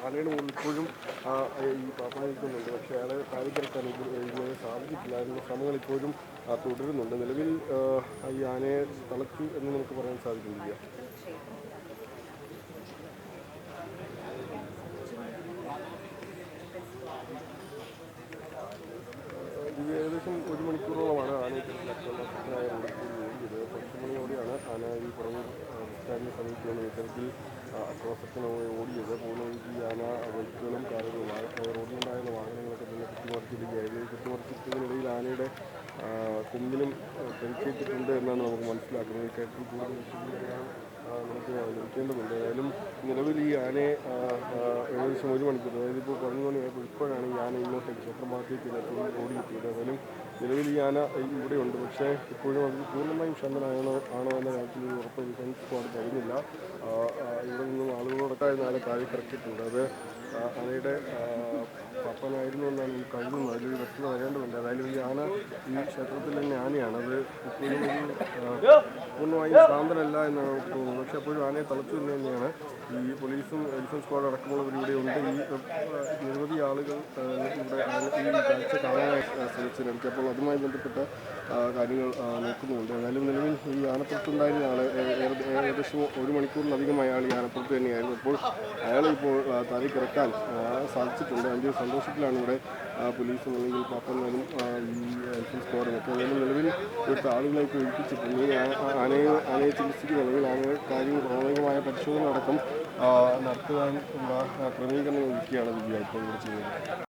ആനയുടെ മുകളിൽ ഇപ്പോഴും ഈ പാപ്പ നിൽക്കുന്നുണ്ട്. പക്ഷേ അയാളെ താഴേക്കിറക്കാൻ ഇതുവരെ സാധിച്ചിട്ടില്ല. അതിനുള്ള ശ്രമങ്ങൾ ഇപ്പോഴും തുടരുന്നുണ്ട്. നിലവിൽ ഈ ആനയെ തളച്ചു എന്ന് നമുക്ക് പറയാൻ സാധിക്കുന്നില്ല. ഇത് ഏകദേശം 1 മണിക്കൂറോളമാണ് ആനയ്ക്ക് ശക്തനായ റോഡിൽ ഓടിയത്. 10 മണിയോടെയാണ് ആന ഈ പുറമെ സ്റ്റാൻഡിന് സമീപത്തുള്ള ഇത്തരത്തിൽ അക്രോശത്തിനായി ഓടിയത്. പോകുന്ന വഴിക്ക് ഈ ആന ബൈക്കുകളും കാറുകളും റോഡിലുണ്ടായിരുന്ന വാഹനങ്ങളൊക്കെ തന്നെ കുത്തിമറിച്ചിടുകയായിരുന്നു. ഈ കുത്തിമറിച്ചിട്ടതിനിടയിൽ ആനയുടെ കൊമ്പിനും പരിക്കേറ്റിട്ടുണ്ട് എന്നാണ് നമുക്ക് മനസ്സിലാക്കുന്നത്. ഈ കാര്യത്തിൽ കൂടുതൽ വിശദീകരണം നമുക്ക് ലഭിക്കേണ്ടതുണ്ട്. ഏതായാലും നിലവിൽ ഈ ആനയെ ഏകദേശം 1 മണിക്കൂർ, അതായത് ഇപ്പോൾ 11 മണിയായപ്പോൾ ഇപ്പോഴാണ് ഈ ആന ഇങ്ങോട്ടേക്ക് ക്ഷേത്രഭാഗത്തേക്ക് ഓടിയെത്തിയത്. ഏതായാലും നിലവിൽ ഈ ആന ഇവിടെയുണ്ട്. പക്ഷേ ഇപ്പോഴും അത് പൂർണ്ണമായും ശാന്തനാണോ എന്ന കാര്യത്തിൽ ഉറപ്പ് ഡിഫൻസ് സ്ക്വാഡ് തരുന്നില്ല. ഇവിടെ നിന്നും ആളുകളോടൊക്കെ ആന താഴേക്ക് ഇറക്കിയിട്ടുണ്ട്. അത് ആനയുടെ പപ്പനായിരുന്നു എന്നാണ് ഈ കരുതുന്നത്. അതിലൊരു വ്യക്തത വരേണ്ടതുണ്ട്. അതായത് ഈ ആന ഈ ക്ഷേത്രത്തിൽ തന്നെ ആനയാണ്. അത് ഇപ്പോഴും പൂർണ്ണമായും ശാന്തനല്ല എന്നാണ് നമുക്ക് തോന്നുന്നത്. പക്ഷേ അപ്പോഴും ആനയെ തളച്ചു എന്ന് തന്നെയാണ് ഈ പോലീസും എലിഫന്റ് സ്ക്വാഡ് അടക്കമുള്ളവർ ഇവിടെയുണ്ട്. ഈ നിരവധി ആളുകൾ ഇവിടെ ഈ കാഴ്ച കാണാനായി ശ്രമിച്ചിട്ടുണ്ട്. അപ്പോൾ അതുമായി ബന്ധപ്പെട്ട കാര്യങ്ങൾ നോക്കുന്നുണ്ട്. ഏതായാലും നിലവിൽ ഈ ആനപ്പുറത്തുണ്ടായിരുന്ന ആൾ ഏകദേശം 1 മണിക്കൂറിലധികമായി അയാൾ ഈ ആനപ്പുറത്ത് തന്നെയായിരുന്നു. അപ്പോൾ അയാളെ ഇപ്പോൾ താഴേക്ക് ഇറക്കാൻ സാധിച്ചിട്ടുണ്ട്. അതിൻ്റെ സന്തോഷത്തിലാണ് ഇവിടെ പോലീസും അല്ലെങ്കിൽ പാപ്പന്മാരും ഈ എലിഫന്റ് സ്ക്വാഡും ഒക്കെ. ഏതായാലും നിലവിൽ ഇവിടുത്തെ ആളുകളായിട്ട് ഒഴിപ്പിച്ചിട്ടുണ്ട്. ആനയെ ചികിത്സിക്കുന്ന അല്ലെങ്കിൽ ആനയെ കാര്യങ്ങൾ പ്രാഥമികമായ പരിശോധന അടക്കം നടത്തുവാനുള്ള ക്രമീകരണം ഒരുക്കിയാണ് ഇപ്പോൾ ഇവിടെ ചെയ്യുന്നത്.